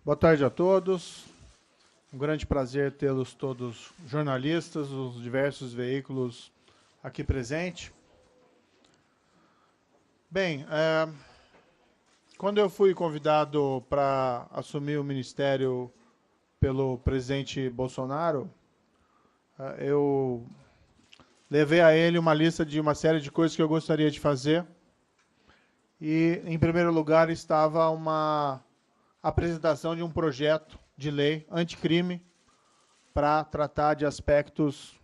Boa tarde a todos. Um grande prazer tê-los todos jornalistas, os diversos veículos aqui presentes. Bem, quando eu fui convidado para assumir o ministério pelo presidente Bolsonaro, eu levei a ele uma lista de uma série de coisas que eu gostaria de fazer. E, em primeiro lugar, estava uma apresentação de um projeto de lei anticrime para tratar de aspectos,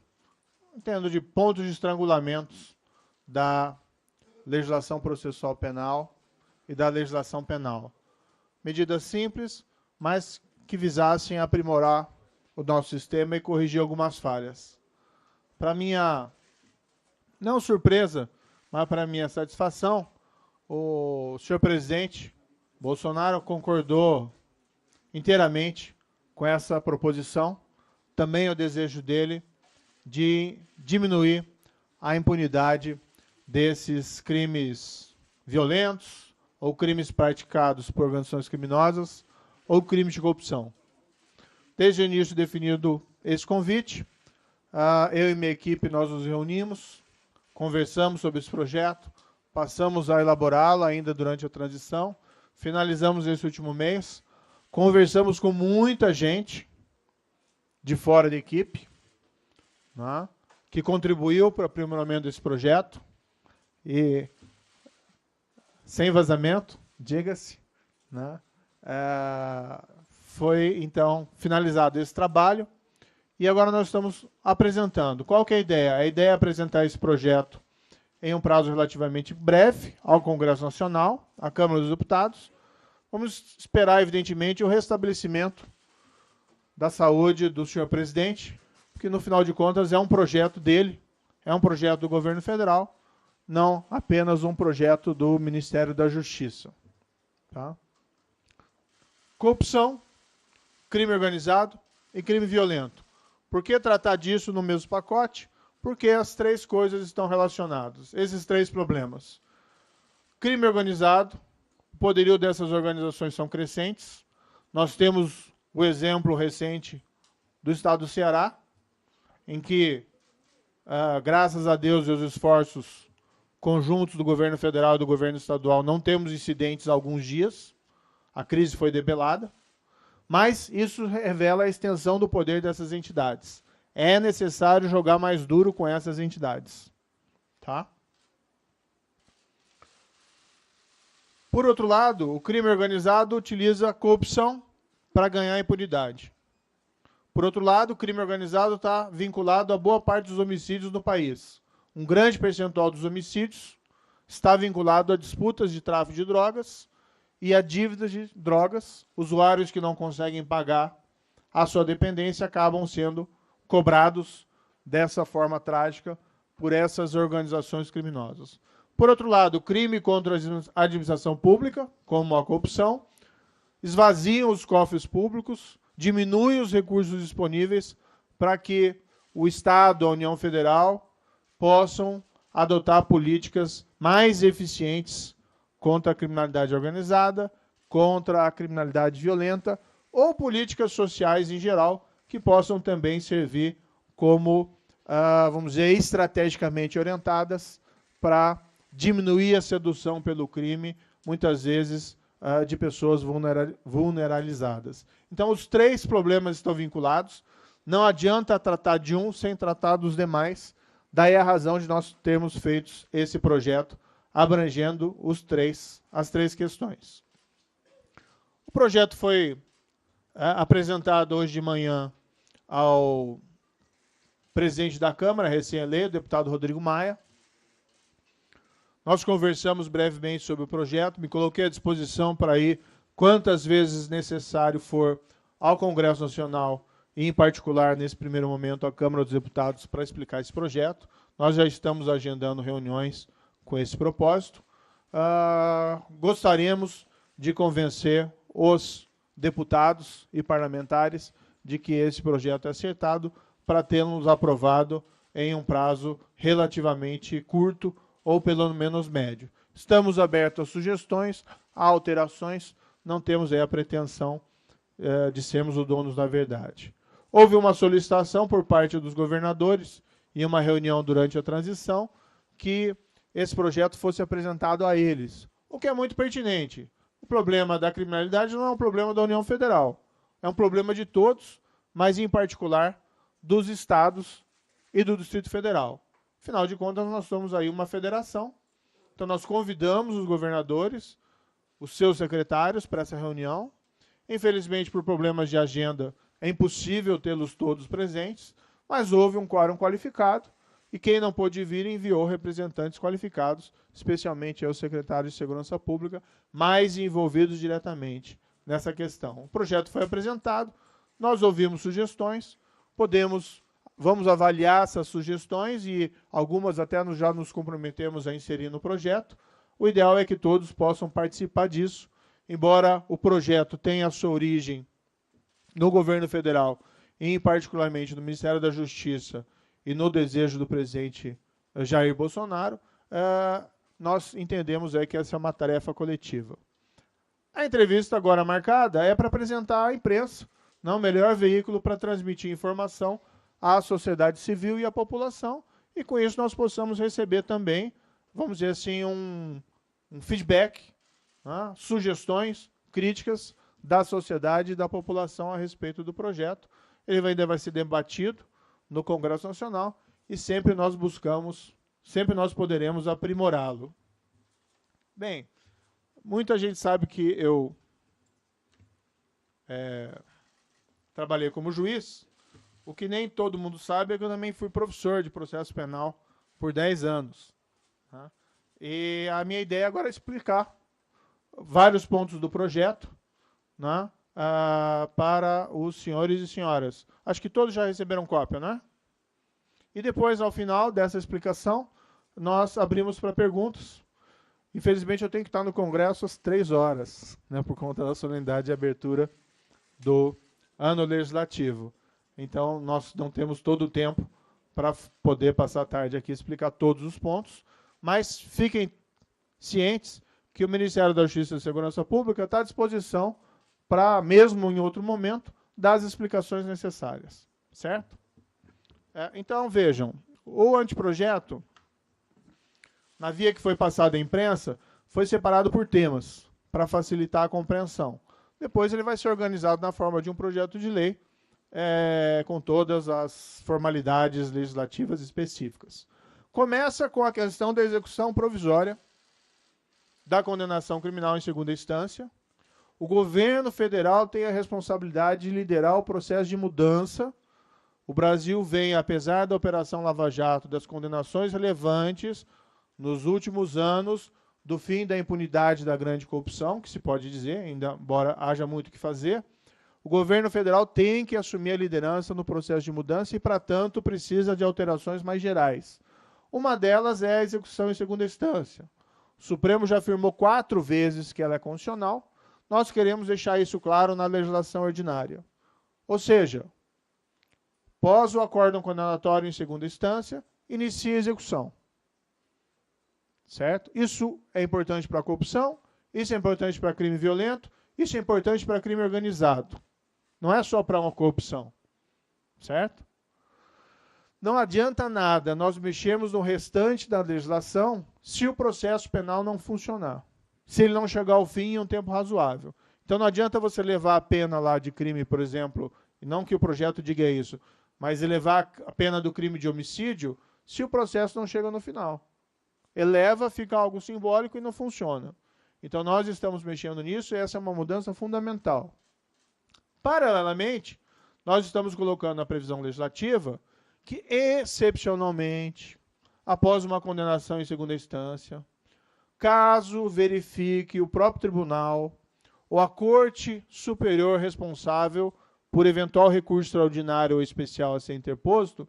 entendo, de pontos de estrangulamentos da legislação processual penal e da legislação penal. Medidas simples, mas que visassem aprimorar o nosso sistema e corrigir algumas falhas. Para minha, não surpresa, mas para minha satisfação, o senhor presidente Bolsonaro concordou inteiramente com essa proposição. Também o desejo dele de diminuir a impunidade desses crimes violentos ou crimes praticados por organizações criminosas ou crimes de corrupção. Desde o início definido esse convite, eu e minha equipe nós nos reunimos, conversamos sobre esse projeto, passamos a elaborá-lo ainda durante a transição, finalizamos esse último mês, conversamos com muita gente de fora da equipe, né, que contribuiu para o aprimoramento desse projeto, e sem vazamento, diga-se, né, foi, então, finalizado esse trabalho, e agora nós estamos apresentando. Qual que é a ideia? A ideia é apresentar esse projeto em um prazo relativamente breve ao Congresso Nacional, à Câmara dos Deputados. Vamos esperar, evidentemente, o restabelecimento da saúde do senhor presidente, que, no final de contas, é um projeto dele, é um projeto do governo federal, não apenas um projeto do Ministério da Justiça. Tá? Corrupção, crime organizado e crime violento. Por que tratar disso no mesmo pacote? Porque as três coisas estão relacionadas, esses três problemas. Crime organizado, o poderio dessas organizações são crescentes. Nós temos o exemplo recente do estado do Ceará, em que, graças a Deus e aos esforços conjuntos do governo federal e do governo estadual, não temos incidentes há alguns dias. A crise foi debelada. Mas isso revela a extensão do poder dessas entidades. É necessário jogar mais duro com essas entidades. Tá? Por outro lado, o crime organizado utiliza a corrupção para ganhar impunidade. Por outro lado, o crime organizado está vinculado a boa parte dos homicídios no país. Um grande percentual dos homicídios está vinculado a disputas de tráfico de drogas e a dívidas de drogas. Usuários que não conseguem pagar a sua dependência acabam sendo cobrados dessa forma trágica por essas organizações criminosas. Por outro lado, o crime contra a administração pública, como a corrupção, esvaziam os cofres públicos, diminuem os recursos disponíveis para que o Estado, a União Federal, possam adotar políticas mais eficientes contra a criminalidade organizada, contra a criminalidade violenta, ou políticas sociais em geral, que possam também servir como, vamos dizer, estrategicamente orientadas para diminuir a sedução pelo crime, muitas vezes de pessoas vulnerabilizadas. Então, os três problemas estão vinculados. Não adianta tratar de um sem tratar dos demais. Daí a razão de nós termos feito esse projeto abrangendo as três questões. O projeto foi apresentado hoje de manhã ao presidente da Câmara, recém-eleito, deputado Rodrigo Maia. Nós conversamos brevemente sobre o projeto, me coloquei à disposição para ir quantas vezes necessário for ao Congresso Nacional e, em particular, nesse primeiro momento, à Câmara dos Deputados para explicar esse projeto. Nós já estamos agendando reuniões com esse propósito. Gostaríamos de convencer os deputados e parlamentares de que esse projeto é acertado para termos aprovado em um prazo relativamente curto ou pelo menos médio. Estamos abertos a sugestões, a alterações, não temos aí a pretensão de sermos os donos da verdade. Houve uma solicitação por parte dos governadores, em uma reunião durante a transição, que esse projeto fosse apresentado a eles, o que é muito pertinente. O problema da criminalidade não é um problema da União Federal, é um problema de todos, mas em particular dos estados e do Distrito Federal. Afinal de contas, nós somos aí uma federação, então nós convidamos os governadores, os seus secretários para essa reunião. Infelizmente, por problemas de agenda, é impossível tê-los todos presentes, mas houve um quórum qualificado e quem não pôde vir enviou representantes qualificados, especialmente os secretários de Segurança Pública, mais envolvidos diretamente nessa questão. O projeto foi apresentado, nós ouvimos sugestões, vamos avaliar essas sugestões e algumas até já nos comprometemos a inserir no projeto. O ideal é que todos possam participar disso, embora o projeto tenha a sua origem no governo federal, e particularmente no Ministério da Justiça e no desejo do presidente Jair Bolsonaro, nós entendemos que essa é uma tarefa coletiva. A entrevista agora marcada é para apresentar à imprensa, o melhor veículo para transmitir informação à sociedade civil e à população, e com isso nós possamos receber também, vamos dizer assim, um feedback, sugestões, críticas da sociedade e da população a respeito do projeto. Ele ainda vai ser debatido no Congresso Nacional e sempre nós poderemos aprimorá-lo. Bem, muita gente sabe que eu trabalhei como juiz. O que nem todo mundo sabe é que eu também fui professor de processo penal por 10 anos. E a minha ideia agora é explicar vários pontos do projeto, para os senhores e senhoras. Acho que todos já receberam cópia, né? E depois, ao final dessa explicação, nós abrimos para perguntas. Infelizmente, eu tenho que estar no Congresso às 3 horas, por conta da solenidade de abertura do ano legislativo. Então, nós não temos todo o tempo para poder passar a tarde aqui e explicar todos os pontos, mas fiquem cientes que o Ministério da Justiça e Segurança Pública está à disposição para, mesmo em outro momento, dar as explicações necessárias. Certo? Então, vejam, o anteprojeto, na via que foi passada à imprensa, foi separado por temas, para facilitar a compreensão. Depois ele vai ser organizado na forma de um projeto de lei, com todas as formalidades legislativas específicas. Começa com a questão da execução provisória da condenação criminal em segunda instância. O governo federal tem a responsabilidade de liderar o processo de mudança. O Brasil vem, apesar da Operação Lava Jato, das condenações relevantes nos últimos anos, do fim da impunidade da grande corrupção, que se pode dizer, ainda embora haja muito o que fazer, o governo federal tem que assumir a liderança no processo de mudança e, para tanto, precisa de alterações mais gerais. Uma delas é a execução em segunda instância. O Supremo já afirmou 4 vezes que ela é constitucional. Nós queremos deixar isso claro na legislação ordinária. Ou seja, após o acórdão condenatório em segunda instância, inicia a execução. Certo? Isso é importante para a corrupção, isso é importante para crime violento, isso é importante para crime organizado. Não é só para uma corrupção. Certo? Não adianta nada nós mexermos no restante da legislação se o processo penal não funcionar. Se ele não chegar ao fim em um tempo razoável. Então não adianta você levar a pena lá de crime, por exemplo, e não que o projeto diga isso, mas elevar a pena do crime de homicídio se o processo não chega no final. Eleva, fica algo simbólico e não funciona. Então nós estamos mexendo nisso e essa é uma mudança fundamental. Paralelamente, nós estamos colocando na previsão legislativa que, excepcionalmente, após uma condenação em segunda instância, caso verifique o próprio tribunal ou a Corte Superior responsável por eventual recurso extraordinário ou especial a ser interposto,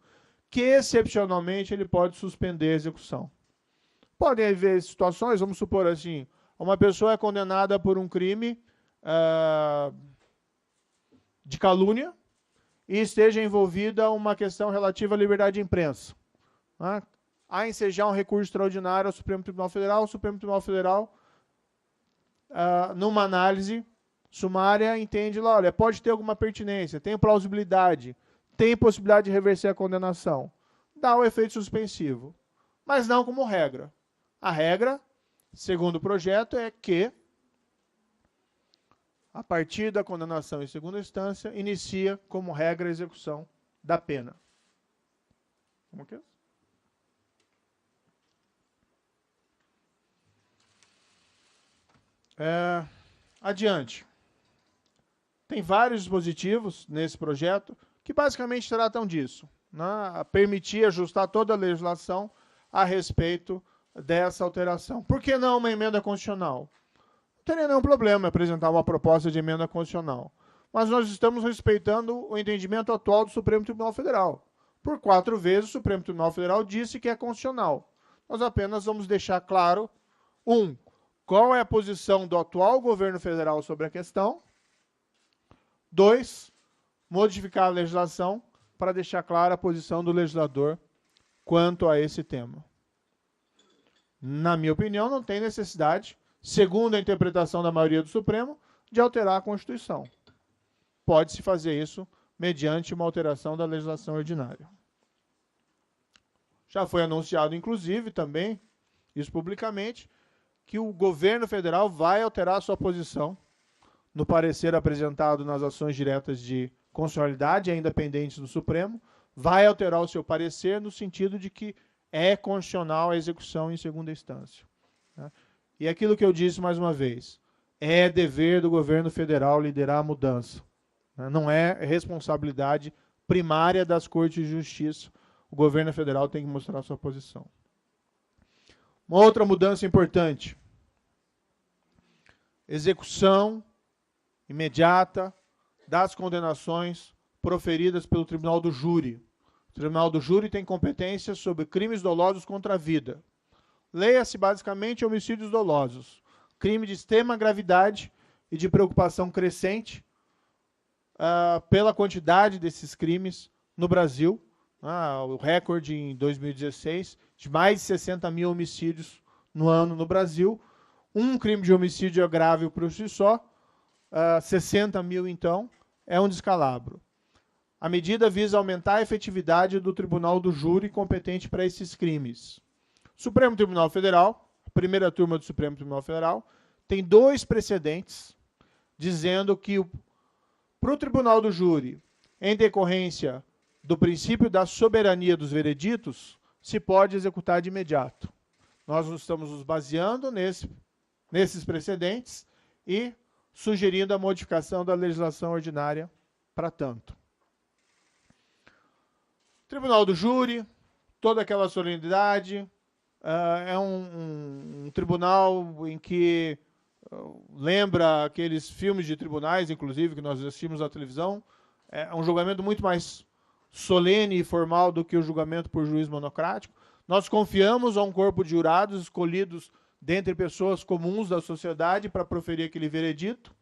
que, excepcionalmente, ele pode suspender a execução. Podem haver situações, vamos supor assim, uma pessoa é condenada por um crime de calúnia e esteja envolvida uma questão relativa à liberdade de imprensa. A ensejar um recurso extraordinário ao Supremo Tribunal Federal, o Supremo Tribunal Federal, numa análise, sumária entende lá, olha, pode ter alguma pertinência, tem plausibilidade, tem possibilidade de reverter a condenação. Dá o efeito suspensivo, mas não como regra. A regra, segundo o projeto, é que, a partir da condenação em segunda instância, inicia como regra a execução da pena. Como que é? Adiante. Tem vários dispositivos nesse projeto que basicamente tratam disso, né? Permitir ajustar toda a legislação a respeito dessa alteração. Por que não uma emenda constitucional? Não teria nenhum problema apresentar uma proposta de emenda constitucional. Mas nós estamos respeitando o entendimento atual do Supremo Tribunal Federal. Por 4 vezes o Supremo Tribunal Federal disse que é constitucional. Nós apenas vamos deixar claro, qual é a posição do atual governo federal sobre a questão. 2, modificar a legislação para deixar clara a posição do legislador quanto a esse tema. Na minha opinião, não tem necessidade, segundo a interpretação da maioria do Supremo, de alterar a Constituição. Pode-se fazer isso mediante uma alteração da legislação ordinária. Já foi anunciado, inclusive, também, isso publicamente, que o governo federal vai alterar sua posição no parecer apresentado nas ações diretas de constitucionalidade ainda pendentes do Supremo, vai alterar o seu parecer no sentido de que é constitucional a execução em segunda instância. E aquilo que eu disse mais uma vez, é dever do governo federal liderar a mudança. Não é responsabilidade primária das Cortes de Justiça. O governo federal tem que mostrar a sua posição. Uma outra mudança importante. Execução imediata das condenações proferidas pelo Tribunal do Júri. O Tribunal do Júri tem competência sobre crimes dolosos contra a vida. Leia-se basicamente homicídios dolosos. Crime de extrema gravidade e de preocupação crescente pela quantidade desses crimes no Brasil. O recorde em 2016 de mais de 60 mil homicídios no ano no Brasil. Um crime de homicídio é grave por si só, 60 mil, então, é um descalabro. A medida visa aumentar a efetividade do Tribunal do Júri competente para esses crimes. O Supremo Tribunal Federal, a primeira turma do Supremo Tribunal Federal, tem 2 precedentes dizendo que para o Tribunal do Júri, em decorrência do princípio da soberania dos vereditos, se pode executar de imediato. Nós estamos nos baseando nesses precedentes e sugerindo a modificação da legislação ordinária para tanto. Tribunal do Júri, toda aquela solenidade, é um tribunal em que lembra aqueles filmes de tribunais, inclusive, que nós assistimos na televisão. É um julgamento muito mais solene e formal do que o julgamento por juiz monocrático. Nós confiamos a um corpo de jurados escolhidos dentre pessoas comuns da sociedade para proferir aquele veredito.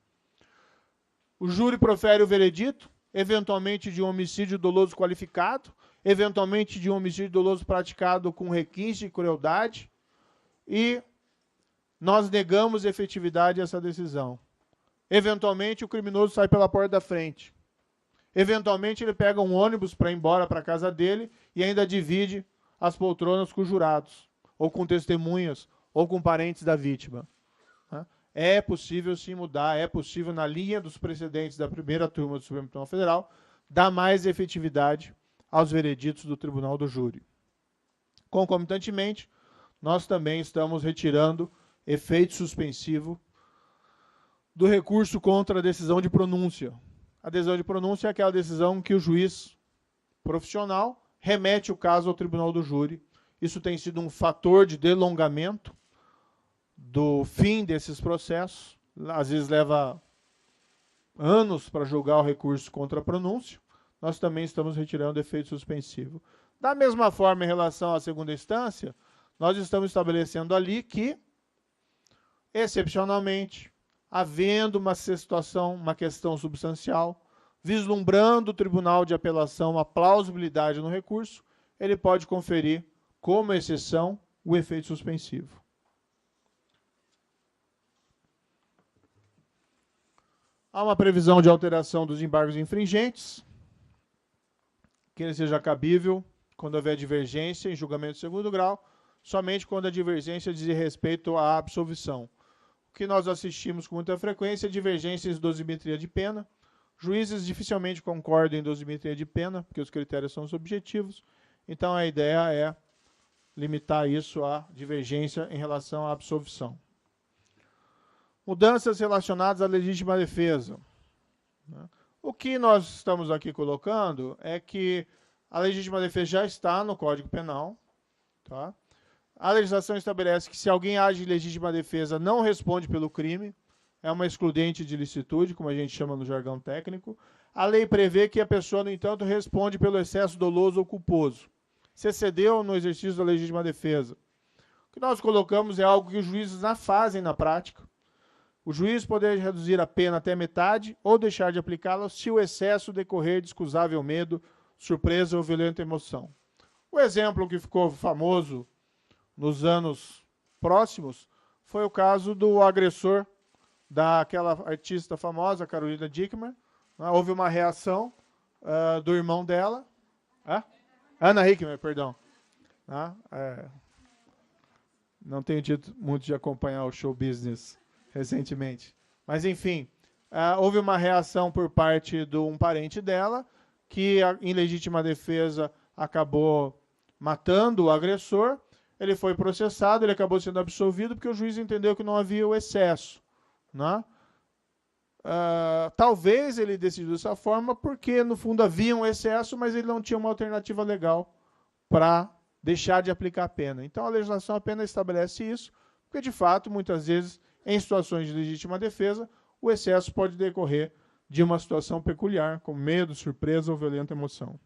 O júri profere o veredito, eventualmente de um homicídio doloso qualificado, eventualmente de um homicídio doloso praticado com requinte e crueldade, e nós negamos efetividade a essa decisão. Eventualmente, o criminoso sai pela porta da frente. Eventualmente, ele pega um ônibus para ir embora para a casa dele e ainda divide as poltronas com os jurados, ou com testemunhas, ou com parentes da vítima. É possível sim mudar, é possível, na linha dos precedentes da primeira turma do Supremo Tribunal Federal, dar mais efetividade aos vereditos do Tribunal do Júri. Concomitantemente, nós também estamos retirando efeito suspensivo do recurso contra a decisão de pronúncia. A decisão de pronúncia é aquela decisão que o juiz profissional remete o caso ao Tribunal do Júri. Isso tem sido um fator de delongamento do fim desses processos. Às vezes leva anos para julgar o recurso contra a pronúncia. Nós também estamos retirando efeito suspensivo. Da mesma forma, em relação à segunda instância, nós estamos estabelecendo ali que, excepcionalmente, havendo uma situação, uma questão substancial, vislumbrando o Tribunal de Apelação a plausibilidade no recurso, ele pode conferir, como exceção, o efeito suspensivo. Há uma previsão de alteração dos embargos infringentes, que ele seja cabível quando houver divergência em julgamento de segundo grau, somente quando a divergência diz respeito à absolvição. O que nós assistimos com muita frequência é divergências de dosimetria de pena. Juízes dificilmente concordam em dosimetria de pena, porque os critérios são subjetivos. Então, a ideia é limitar isso à divergência em relação à absolvição. Mudanças relacionadas à legítima defesa. O que nós estamos aqui colocando é que a legítima defesa já está no Código Penal. Tá? A legislação estabelece que se alguém age em legítima defesa, não responde pelo crime. É uma excludente de licitude, como a gente chama no jargão técnico. A lei prevê que a pessoa, no entanto, responde pelo excesso doloso ou culposo. Se excedeu no exercício da legítima defesa. O que nós colocamos é algo que os juízes não fazem na prática. O juiz poder reduzir a pena até metade ou deixar de aplicá-la se o excesso decorrer de excusável medo, surpresa ou violenta emoção. O exemplo que ficou famoso nos anos próximos foi o caso do agressor daquela artista famosa, Carolina Dickmann. Houve uma reação do irmão dela, Ana Hickman, perdão. Não tenho tido muito de acompanhar o show business recentemente. Mas, enfim, houve uma reação por parte de um parente dela, que, em legítima defesa, acabou matando o agressor. Ele foi processado, ele acabou sendo absolvido, porque o juiz entendeu que não havia o excesso. Né? Talvez ele decidiu dessa forma porque, no fundo, havia um excesso, mas ele não tinha uma alternativa legal para deixar de aplicar a pena. Então, a legislação apenas estabelece isso, porque, de fato, muitas vezes, em situações de legítima defesa, o excesso pode decorrer de uma situação peculiar, como medo, surpresa ou violenta emoção.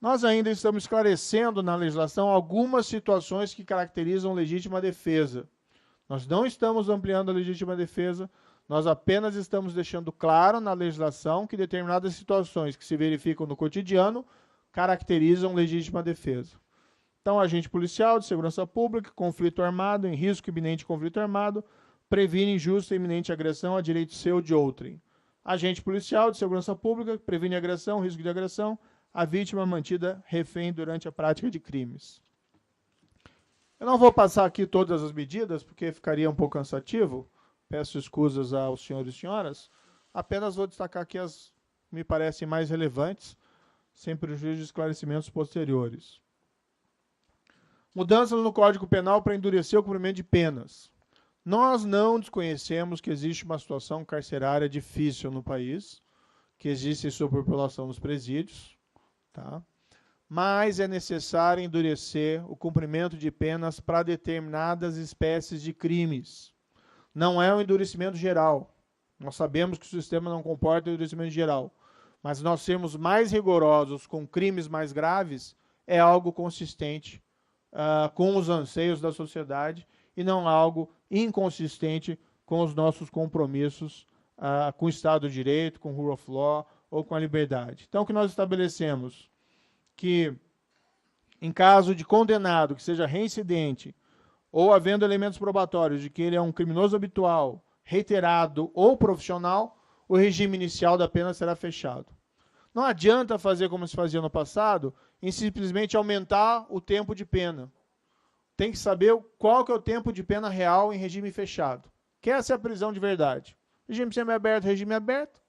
Nós ainda estamos esclarecendo na legislação algumas situações que caracterizam legítima defesa. Nós não estamos ampliando a legítima defesa, nós apenas estamos deixando claro na legislação que determinadas situações que se verificam no cotidiano caracterizam legítima defesa. Então, agente policial de segurança pública, conflito armado, em risco iminente de conflito armado, previne injusta e iminente agressão a direito seu ou de outrem. Agente policial de segurança pública, previne agressão, risco de agressão, a vítima mantida refém durante a prática de crimes. Eu não vou passar aqui todas as medidas, porque ficaria um pouco cansativo. Peço escusas aos senhores e senhoras. Apenas vou destacar aqui as que me parecem mais relevantes, sem prejuízo de esclarecimentos posteriores. Mudanças no Código Penal para endurecer o cumprimento de penas. Nós não desconhecemos que existe uma situação carcerária difícil no país, que existe superpopulação nos presídios, tá? Mas é necessário endurecer o cumprimento de penas para determinadas espécies de crimes. Não é um endurecimento geral. Nós sabemos que o sistema não comporta endurecimento geral, mas nós sermos mais rigorosos com crimes mais graves é algo consistente com os anseios da sociedade e não algo inconsistente com os nossos compromissos com o Estado de Direito, com o Rule of Law ou com a liberdade. Então, o que nós estabelecemos? Que, em caso de condenado que seja reincidente ou havendo elementos probatórios de que ele é um criminoso habitual, reiterado ou profissional, o regime inicial da pena será fechado. Não adianta fazer como se fazia no passado, em simplesmente aumentar o tempo de pena. Tem que saber qual que é o tempo de pena real em regime fechado. Que essa é a prisão de verdade. Regime semiaberto, regime aberto.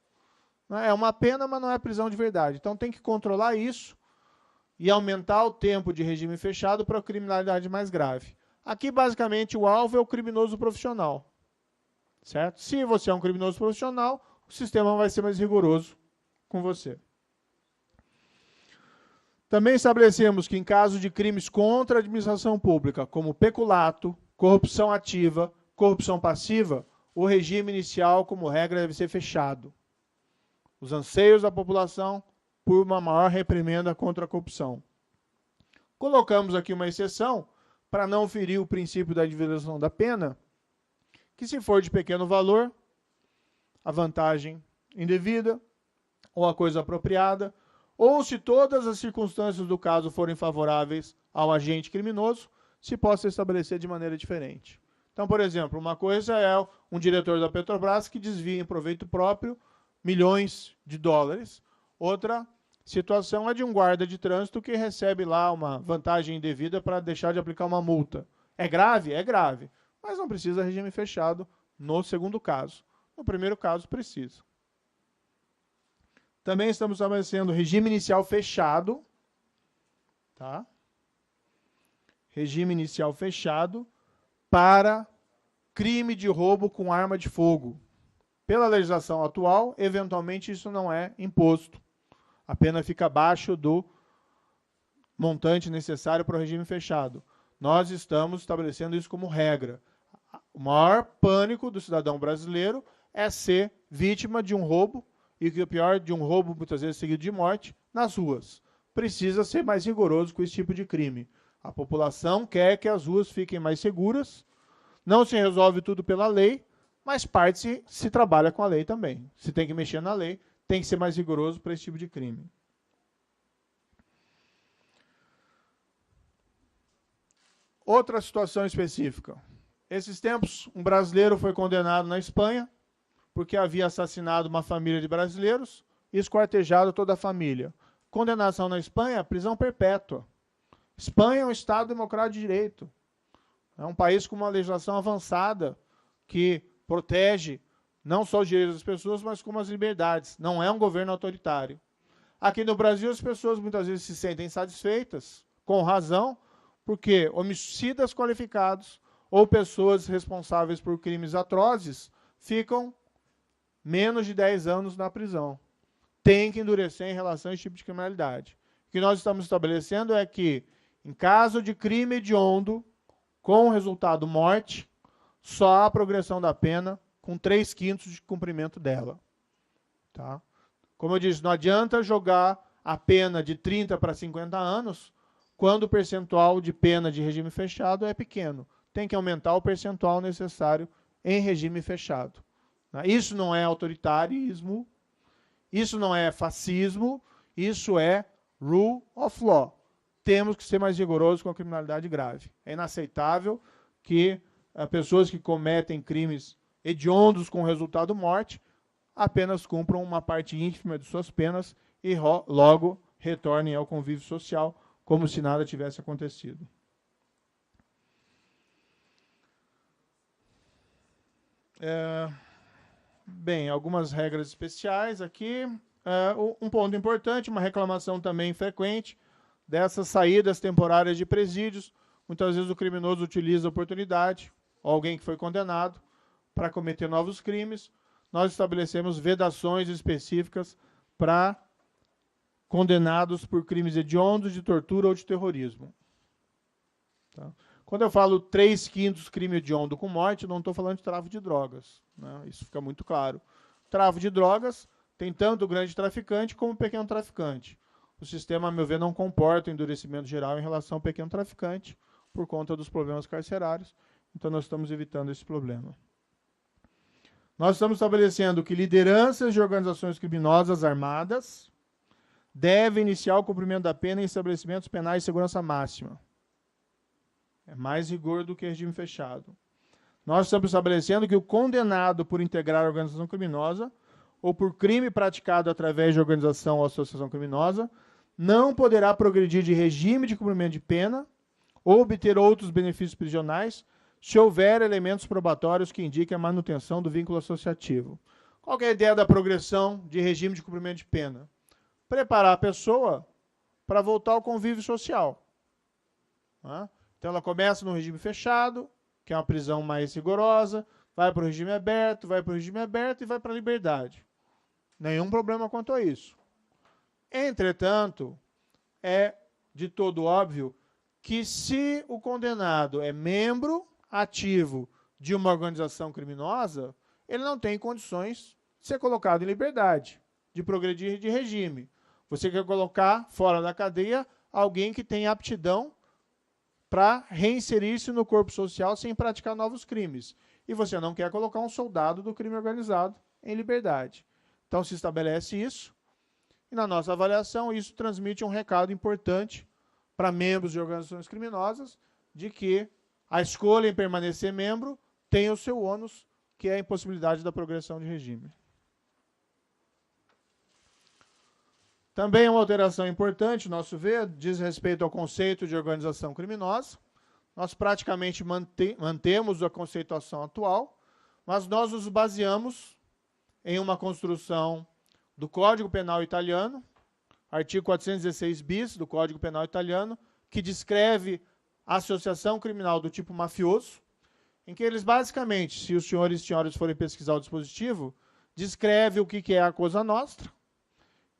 É uma pena, mas não é prisão de verdade. Então tem que controlar isso e aumentar o tempo de regime fechado para a criminalidade mais grave. Aqui, basicamente, o alvo é o criminoso profissional. Certo? Se você é um criminoso profissional, o sistema vai ser mais rigoroso com você. Também estabelecemos que, em caso de crimes contra a administração pública, como peculato, corrupção ativa, corrupção passiva, o regime inicial, como regra, deve ser fechado. Os anseios da população por uma maior reprimenda contra a corrupção. Colocamos aqui uma exceção para não ferir o princípio da individualização da pena, que se for de pequeno valor, a vantagem indevida ou a coisa apropriada, ou se todas as circunstâncias do caso forem favoráveis ao agente criminoso, se possa estabelecer de maneira diferente. Então, por exemplo, uma coisa é um diretor da Petrobras que desvia em proveito próprio milhões de dólares. Outra situação é de um guarda de trânsito que recebe lá uma vantagem indevida para deixar de aplicar uma multa. É grave? É grave. Mas não precisa regime fechado no segundo caso. No primeiro caso, precisa. Também estamos estabelecendo regime inicial fechado. Tá? Regime inicial fechado para crime de roubo com arma de fogo. Pela legislação atual, eventualmente isso não é imposto. A pena fica abaixo do montante necessário para o regime fechado. Nós estamos estabelecendo isso como regra. O maior pânico do cidadão brasileiro é ser vítima de um roubo, e que o pior, de um roubo muitas vezes seguido de morte, nas ruas. Precisa ser mais rigoroso com esse tipo de crime. A população quer que as ruas fiquem mais seguras. Não se resolve tudo pela lei, mas parte se trabalha com a lei também. Se tem que mexer na lei, tem que ser mais rigoroso para esse tipo de crime. Outra situação específica. Esses tempos, um brasileiro foi condenado na Espanha porque havia assassinado uma família de brasileiros e esquartejado toda a família. Condenação na Espanha, prisão perpétua. Espanha é um Estado democrático de direito. É um país com uma legislação avançada que protege não só os direitos das pessoas, mas como as liberdades. Não é um governo autoritário. Aqui no Brasil, as pessoas muitas vezes se sentem satisfeitas, com razão, porque homicidas qualificados ou pessoas responsáveis por crimes atrozes ficam menos de 10 anos na prisão. Tem que endurecer em relação a esse tipo de criminalidade. O que nós estamos estabelecendo é que, em caso de crime hediondo, com resultado morte, só há progressão da pena com 3/5 de cumprimento dela. Tá? Como eu disse, não adianta jogar a pena de 30 para 50 anos quando o percentual de pena de regime fechado é pequeno. Tem que aumentar o percentual necessário em regime fechado. Isso não é autoritarismo, isso não é fascismo, isso é rule of law. Temos que ser mais rigorosos com a criminalidade grave. É inaceitável que pessoas que cometem crimes hediondos com resultado morte apenas cumpram uma parte ínfima de suas penas e logo retornem ao convívio social como se nada tivesse acontecido. Bem, algumas regras especiais aqui. Um ponto importante, uma reclamação também frequente dessas saídas temporárias de presídios. Muitas vezes o criminoso utiliza a oportunidade, ou alguém que foi condenado, para cometer novos crimes. Nós estabelecemos vedações específicas para condenados por crimes hediondos, de tortura ou de terrorismo. Tá? Quando eu falo 3/5 crime hediondo com morte, não estou falando de tráfico de drogas. Né? Isso fica muito claro. Tráfico de drogas tem tanto o grande traficante como o pequeno traficante. O sistema, a meu ver, não comporta endurecimento geral em relação ao pequeno traficante por conta dos problemas carcerários. Então, nós estamos evitando esse problema. Nós estamos estabelecendo que lideranças de organizações criminosas armadas devem iniciar o cumprimento da pena em estabelecimentos penais de segurança máxima. É mais rigor do que regime fechado. Nós estamos estabelecendo que o condenado por integrar a organização criminosa ou por crime praticado através de organização ou associação criminosa não poderá progredir de regime de cumprimento de pena ou obter outros benefícios prisionais se houver elementos probatórios que indiquem a manutenção do vínculo associativo. Qual que é a ideia da progressão de regime de cumprimento de pena? Preparar a pessoa para voltar ao convívio social. Então, ela começa no regime fechado, que é uma prisão mais rigorosa, vai para o regime aberto, vai para o regime aberto e vai para a liberdade. Nenhum problema quanto a isso. Entretanto, é de todo óbvio que se o condenado é membro ativo de uma organização criminosa, ele não tem condições de ser colocado em liberdade, de progredir de regime. Você quer colocar fora da cadeia alguém que tem aptidão para reinserir-se no corpo social sem praticar novos crimes. E você não quer colocar um soldado do crime organizado em liberdade. Então, se estabelece isso, e na nossa avaliação, isso transmite um recado importante para membros de organizações criminosas, de que a escolha em permanecer membro tem o seu ônus, que é a impossibilidade da progressão de regime. Também uma alteração importante, nosso ver, diz respeito ao conceito de organização criminosa. Nós praticamente mantemos a conceituação atual, mas nós nos baseamos em uma construção do Código Penal italiano, artigo 416 bis do Código Penal italiano, que descreve a associação criminal do tipo mafioso, em que eles basicamente, se os senhores e senhoras forem pesquisar o dispositivo, descreve o que é a Cosa Nostra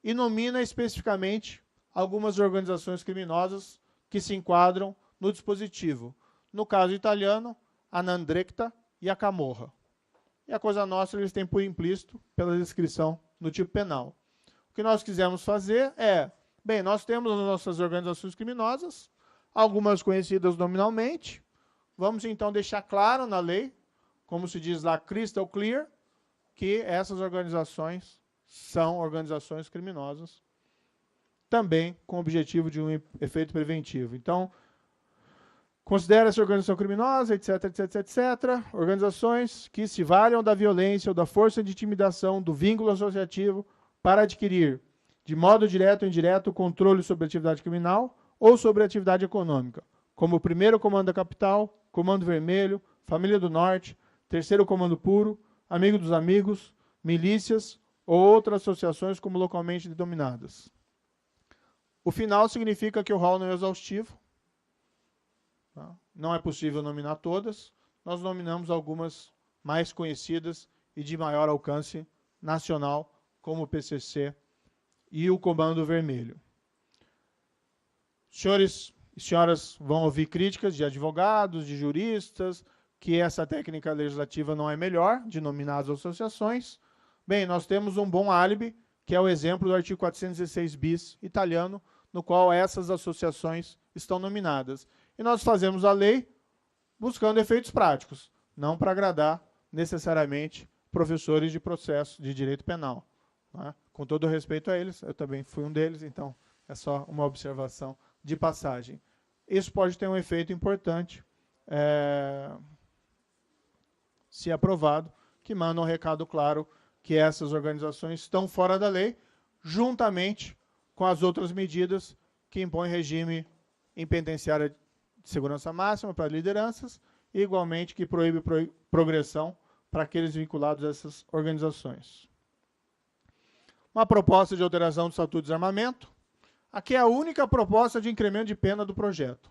e nomina especificamente algumas organizações criminosas que se enquadram no dispositivo. No caso italiano, a 'Ndrangheta e a Camorra. E a Cosa Nostra eles têm por implícito pela descrição no tipo penal. O que nós quisemos fazer é, bem, nós temos as nossas organizações criminosas, algumas conhecidas nominalmente, vamos então deixar claro na lei, como se diz lá, crystal clear, que essas organizações são organizações criminosas, também com o objetivo de um efeito preventivo. Então, considera-se organização criminosa, etc, etc, etc, organizações que se valham da violência ou da força de intimidação, do vínculo associativo, para adquirir, de modo direto ou indireto, o controle sobre a atividade criminal ou sobre a atividade econômica, como o 1º Comando da Capital, Comando Vermelho, Família do Norte, 3º Comando Puro, Amigo dos Amigos, milícias ou outras associações como localmente denominadas. O final significa que o rol não é exaustivo, tá? Não é possível nominar todas, nós nominamos algumas mais conhecidas e de maior alcance nacional, como o PCC e o Comando Vermelho. Senhores e senhoras vão ouvir críticas de advogados, de juristas, que essa técnica legislativa não é melhor, de nominar as associações. Bem, nós temos um bom álibi, que é o exemplo do artigo 416 bis italiano, no qual essas associações estão nominadas. E nós fazemos a lei buscando efeitos práticos, não para agradar necessariamente professores de processo de direito penal. Né? Com todo respeito a eles, eu também fui um deles, então é só uma observação de passagem. Isso pode ter um efeito importante, se aprovado, que manda um recado claro que essas organizações estão fora da lei, juntamente com as outras medidas que impõem regime em penitenciária de segurança máxima para lideranças, e igualmente que proíbe progressão para aqueles vinculados a essas organizações. Uma proposta de alteração do Estatuto de Desarmamento. Aqui é a única proposta de incremento de pena do projeto,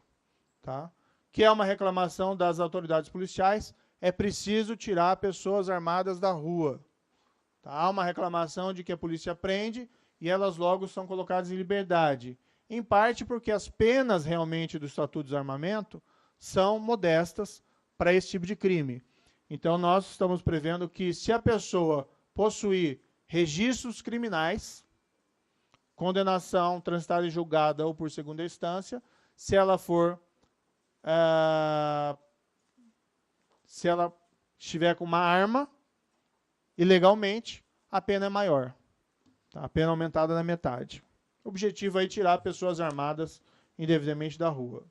tá? Que é uma reclamação das autoridades policiais, é preciso tirar pessoas armadas da rua. Tá? Há uma reclamação de que a polícia prende e elas logo são colocadas em liberdade. Em parte porque as penas realmente do Estatuto de Desarmamento são modestas para esse tipo de crime. Então, nós estamos prevendo que, se a pessoa possuir registros criminais, condenação transitada e julgada ou por segunda instância, se ela estiver com uma arma, ilegalmente, a pena é maior. Tá? A pena é aumentada na metade. O objetivo é tirar pessoas armadas indevidamente da rua.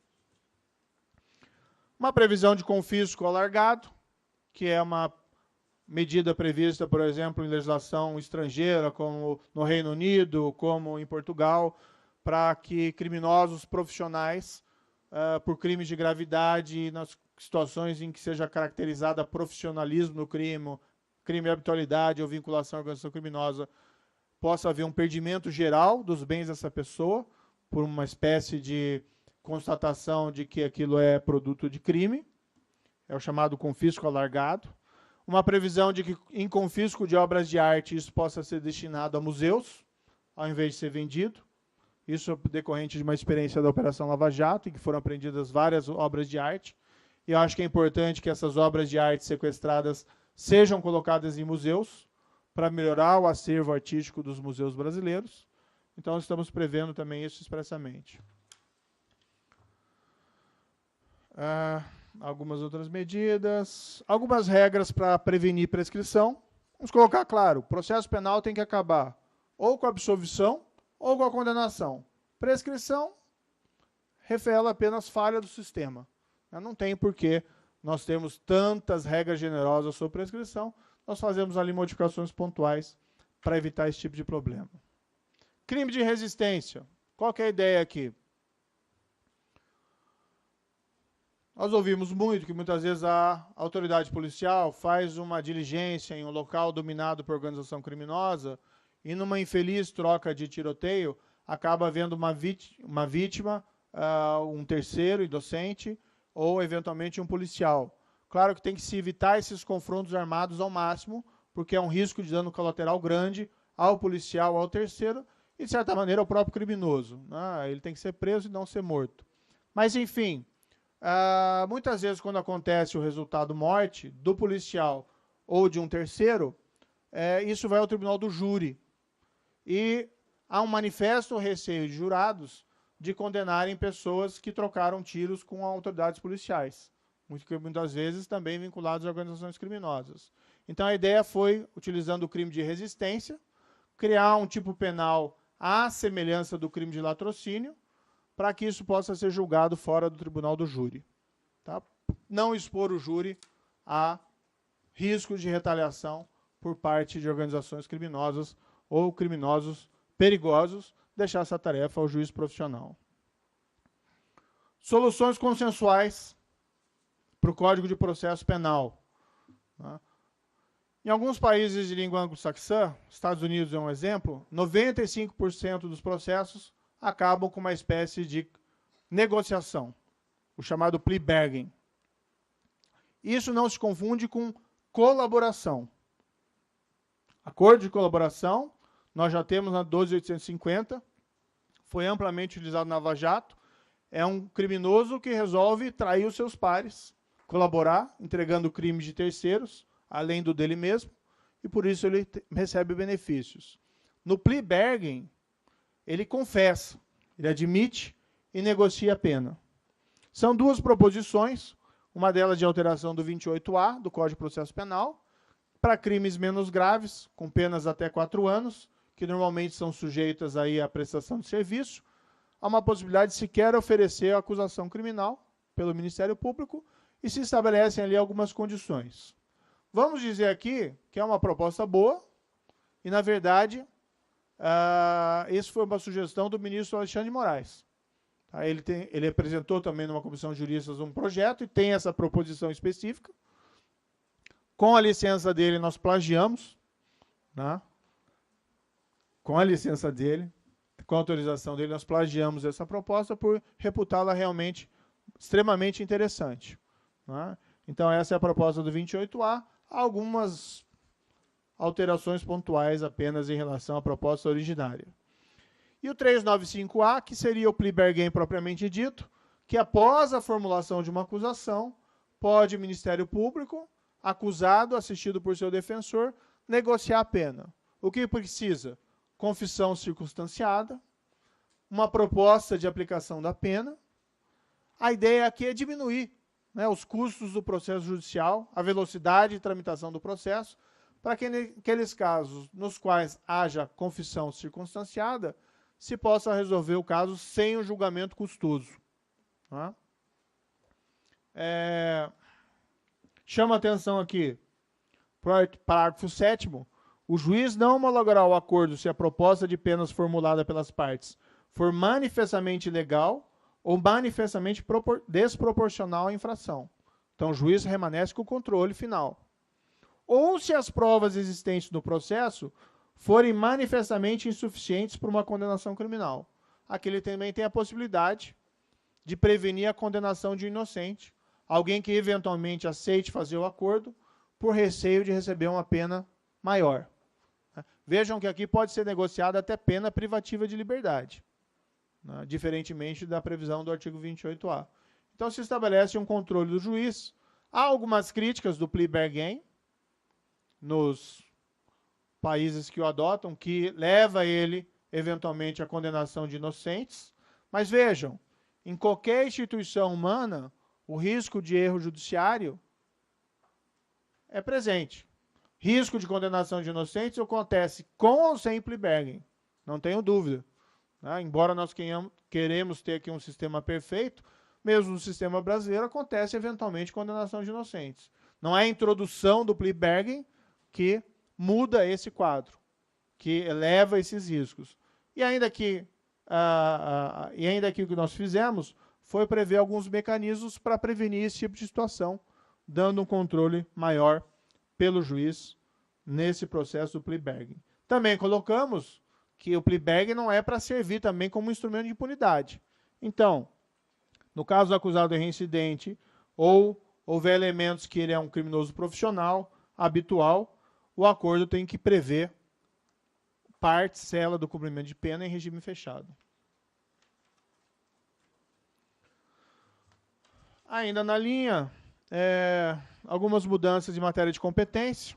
Uma previsão de confisco alargado, que é uma medida prevista, por exemplo, em legislação estrangeira, como no Reino Unido, como em Portugal, para que criminosos profissionais, por crimes de gravidade, nas situações em que seja caracterizada profissionalismo no crime, crime de habitualidade ou vinculação à organização criminosa, possa haver um perdimento geral dos bens dessa pessoa, por uma espécie de constatação de que aquilo é produto de crime, é o chamado confisco alargado. Uma previsão de que, em confisco de obras de arte, isso possa ser destinado a museus, ao invés de ser vendido. Isso é decorrente de uma experiência da Operação Lava Jato, em que foram apreendidas várias obras de arte. E eu acho que é importante que essas obras de arte sequestradas sejam colocadas em museus, para melhorar o acervo artístico dos museus brasileiros. Então, estamos prevendo também isso expressamente. Algumas outras medidas, algumas regras para prevenir prescrição. Vamos colocar claro, o processo penal tem que acabar ou com a absolvição ou com a condenação. Prescrição revela apenas falha do sistema. Não tem por que nós temos tantas regras generosas sobre prescrição, nós fazemos ali modificações pontuais para evitar esse tipo de problema. Crime de resistência. Qual que é a ideia aqui? Nós ouvimos muito que muitas vezes a autoridade policial faz uma diligência em um local dominado por organização criminosa e numa infeliz troca de tiroteio acaba havendo uma vítima, um terceiro inocente ou eventualmente um policial. Claro que tem que se evitar esses confrontos armados ao máximo, porque é um risco de dano colateral grande ao policial, ao terceiro e, de certa maneira, ao próprio criminoso, né? Ele tem que ser preso e não ser morto. Mas, enfim, muitas vezes, quando acontece o resultado morte do policial ou de um terceiro, isso vai ao tribunal do júri. E há um manifesto receio de jurados de condenarem pessoas que trocaram tiros com autoridades policiais, muitas vezes também vinculados a organizações criminosas. Então, a ideia foi, utilizando o crime de resistência, criar um tipo penal à semelhança do crime de latrocínio, para que isso possa ser julgado fora do tribunal do júri. Tá? Não expor o júri a riscos de retaliação por parte de organizações criminosas ou criminosos perigosos, deixar essa tarefa ao juiz profissional. Soluções consensuais para o Código de Processo Penal. Tá? Em alguns países de língua anglo-saxã, Estados Unidos é um exemplo, 95% dos processos acabam com uma espécie de negociação, o chamado plea bargain. Isso não se confunde com colaboração. Acordo de colaboração, nós já temos na 12.850, foi amplamente utilizado na Lava Jato, é um criminoso que resolve trair os seus pares, colaborar, entregando crimes de terceiros, além do dele mesmo, e por isso ele recebe benefícios. No plea bargain, ele confessa, ele admite e negocia a pena. São duas proposições, uma delas de alteração do 28A, do Código de Processo Penal, para crimes menos graves, com penas até 4 anos, que normalmente são sujeitas aí à prestação de serviço, há uma possibilidade de sequer oferecer a acusação criminal pelo Ministério Público e se estabelecem ali algumas condições. Vamos dizer aqui que é uma proposta boa e, na verdade, isso foi uma sugestão do ministro Alexandre de Moraes. Ele apresentou também numa comissão de juristas um projeto e tem essa proposição específica. Com a licença dele, nós plagiamos, né? Com a licença dele, com a autorização dele, nós plagiamos essa proposta por reputá-la realmente extremamente interessante. Né? Então, essa é a proposta do 28A. Há algumas alterações pontuais apenas em relação à proposta originária. E o 395A, que seria o plea bargain propriamente dito, que após a formulação de uma acusação, pode o Ministério Público, acusado, assistido por seu defensor, negociar a pena. O que precisa? Confissão circunstanciada, uma proposta de aplicação da pena. A ideia aqui é diminuir, né, os custos do processo judicial, a velocidade de tramitação do processo, para que naqueles casos nos quais haja confissão circunstanciada, se possa resolver o caso sem o julgamento custoso. Tá? Chama atenção aqui, parágrafo 7º, o juiz não homologará o acordo se a proposta de penas formulada pelas partes for manifestamente ilegal ou manifestamente desproporcional à infração. Então, o juiz permanece com o controle final. Ou se as provas existentes no processo forem manifestamente insuficientes para uma condenação criminal. Aqui ele também tem a possibilidade de prevenir a condenação de um inocente, alguém que eventualmente aceite fazer o acordo por receio de receber uma pena maior. Vejam que aqui pode ser negociada até pena privativa de liberdade, né, diferentemente da previsão do artigo 28A. Então, se estabelece um controle do juiz. Há algumas críticas do plea bargain nos países que o adotam, que leva ele, eventualmente, à condenação de inocentes. Mas vejam, em qualquer instituição humana, o risco de erro judiciário é presente. Risco de condenação de inocentes acontece com ou sem plea bargain, não tenho dúvida. Né? Embora nós queremos ter aqui um sistema perfeito, mesmo no sistema brasileiro, acontece eventualmente condenação de inocentes. Não é a introdução do plea bargain que muda esse quadro, que eleva esses riscos. E ainda que o que nós fizemos foi prever alguns mecanismos para prevenir esse tipo de situação, dando um controle maior pelo juiz nesse processo do plea bargain. Também colocamos que o plea bargain não é para servir também como instrumento de impunidade. Então, no caso do acusado reincidente, ou houver elementos que ele é um criminoso profissional, habitual, o acordo tem que prever parcela do cumprimento de pena em regime fechado. Ainda na linha, algumas mudanças em matéria de competência.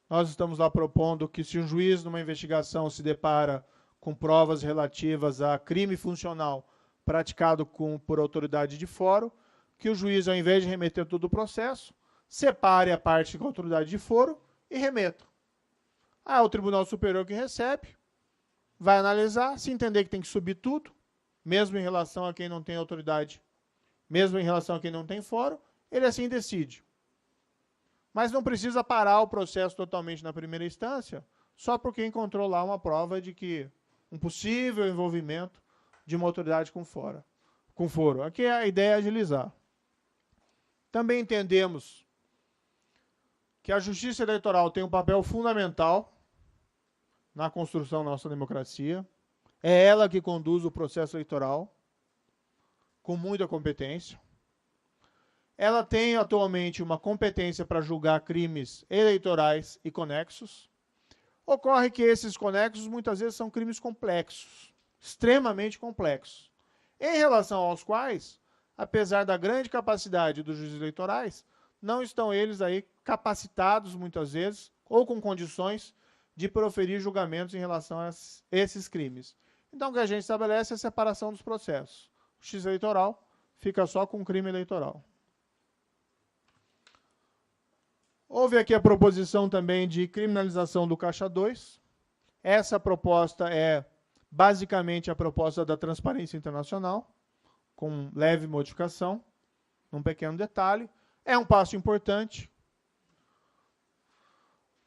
Nós estamos lá propondo que, se um juiz, numa investigação, se depara com provas relativas a crime funcional praticado por autoridade de foro, que o juiz, ao invés de remeter todo o processo, separe a parte com a autoridade de foro e remeta. Aí o Tribunal Superior que recebe, vai analisar, se entender que tem que subir tudo, mesmo em relação a quem não tem autoridade, mesmo em relação a quem não tem foro, ele assim decide. Mas não precisa parar o processo totalmente na primeira instância, só porque encontrou lá uma prova de que um possível envolvimento de uma autoridade com foro. Aqui a ideia é agilizar. Também entendemos que a Justiça Eleitoral tem um papel fundamental na construção da nossa democracia. É ela que conduz o processo eleitoral com muita competência. Ela tem atualmente uma competência para julgar crimes eleitorais e conexos. Ocorre que esses conexos muitas vezes são crimes complexos, extremamente complexos, em relação aos quais, apesar da grande capacidade dos juízes eleitorais, não estão eles aí capacitados muitas vezes ou com condições de proferir julgamentos em relação a esses crimes. Então, o que a gente estabelece é a separação dos processos. O justiça eleitoral fica só com o crime eleitoral. Houve aqui a proposição também de criminalização do Caixa 2. Essa proposta é basicamente a proposta da Transparência Internacional, com leve modificação, num pequeno detalhe. É um passo importante.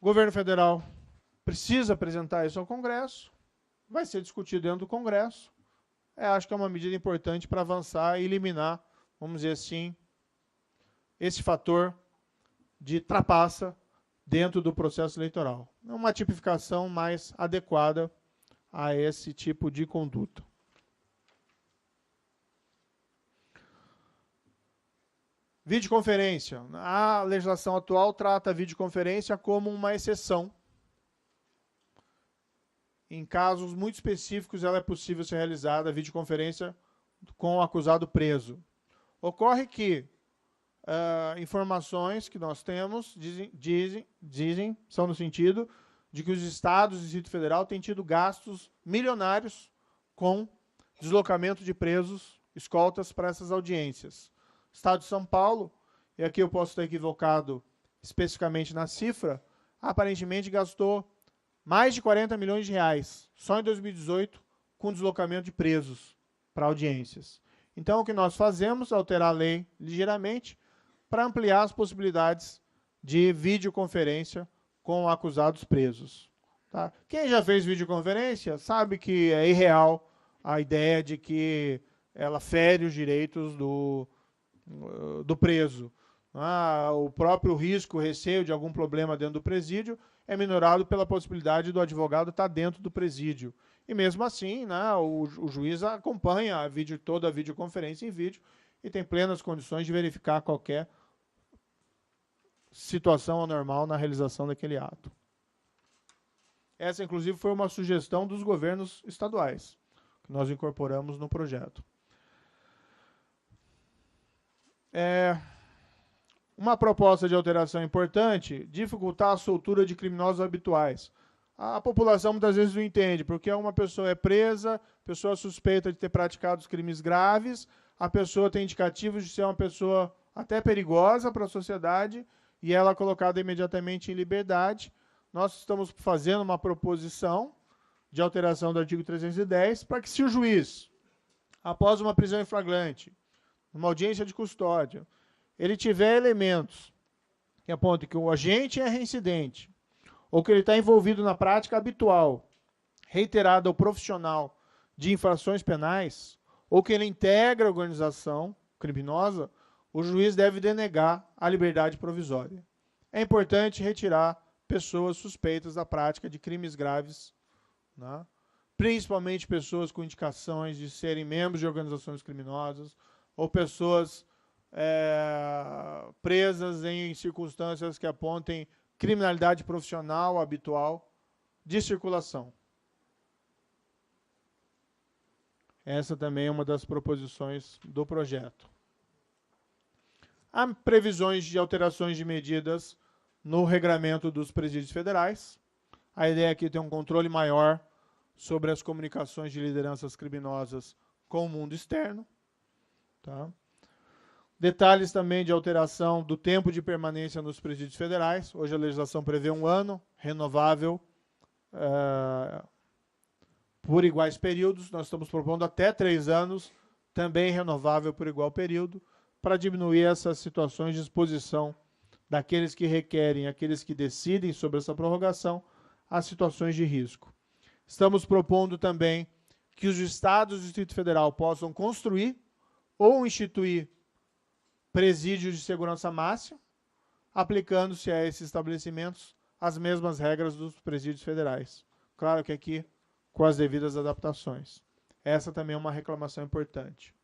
O governo federal precisa apresentar isso ao Congresso, vai ser discutido dentro do Congresso. Acho que é uma medida importante para avançar e eliminar, vamos dizer assim, esse fator de trapaça dentro do processo eleitoral. É uma tipificação mais adequada a esse tipo de conduta. Videoconferência. A legislação atual trata a videoconferência como uma exceção. Em casos muito específicos, ela é possível ser realizada a videoconferência com o acusado preso. Ocorre que informações que nós temos são no sentido de que os estados e o Distrito Federal têm tido gastos milionários com deslocamento de presos, escoltas para essas audiências. O Estado de São Paulo, e aqui eu posso estar equivocado especificamente na cifra, aparentemente gastou mais de 40 milhões de reais, só em 2018, com deslocamento de presos para audiências. Então, o que nós fazemos é alterar a lei ligeiramente para ampliar as possibilidades de videoconferência com acusados presos. Tá? Quem já fez videoconferência sabe que é irreal a ideia de que ela fere os direitos do preso. O próprio risco, o receio de algum problema dentro do presídio é minorado pela possibilidade do advogado estar dentro do presídio. E mesmo assim, o juiz acompanha toda a videoconferência em vídeo e tem plenas condições de verificar qualquer situação anormal na realização daquele ato. Essa, inclusive, foi uma sugestão dos governos estaduais, que nós incorporamos no projeto. Uma proposta de alteração importante, dificultar a soltura de criminosos habituais. A população muitas vezes não entende, porque uma pessoa é presa, pessoa suspeita de ter praticado os crimes graves, a pessoa tem indicativos de ser uma pessoa até perigosa para a sociedade, e ela é colocada imediatamente em liberdade. Nós estamos fazendo uma proposição de alteração do artigo 310, para que, se o juiz, após uma prisão em flagrante, numa audiência de custódia, ele tiver elementos que apontem que o agente é reincidente, ou que ele está envolvido na prática habitual, reiterada ou profissional de infrações penais, ou que ele integra a organização criminosa, o juiz deve denegar a liberdade provisória. É importante retirar pessoas suspeitas da prática de crimes graves, né? Principalmente pessoas com indicações de serem membros de organizações criminosas, ou pessoas presas em circunstâncias que apontem criminalidade profissional habitual de circulação. Essa também é uma das proposições do projeto. Há previsões de alterações de medidas no regramento dos presídios federais. A ideia aqui é ter um controle maior sobre as comunicações de lideranças criminosas com o mundo externo. Tá? Detalhes também de alteração do tempo de permanência nos presídios federais. Hoje a legislação prevê 1 ano, renovável por iguais períodos. Nós estamos propondo até 3 anos, também renovável por igual período, para diminuir essas situações de exposição daqueles que requerem, aqueles que decidem sobre essa prorrogação, às situações de risco. Estamos propondo também que os estados do Distrito Federal possam construir ou instituir presídios de segurança máxima, aplicando-se a esses estabelecimentos as mesmas regras dos presídios federais. Claro que aqui com as devidas adaptações. Essa também é uma reclamação importante.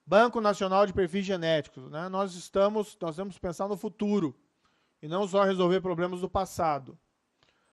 Banco Nacional de Perfis Genéticos. Né? Nós temos que pensar no futuro e não só resolver problemas do passado.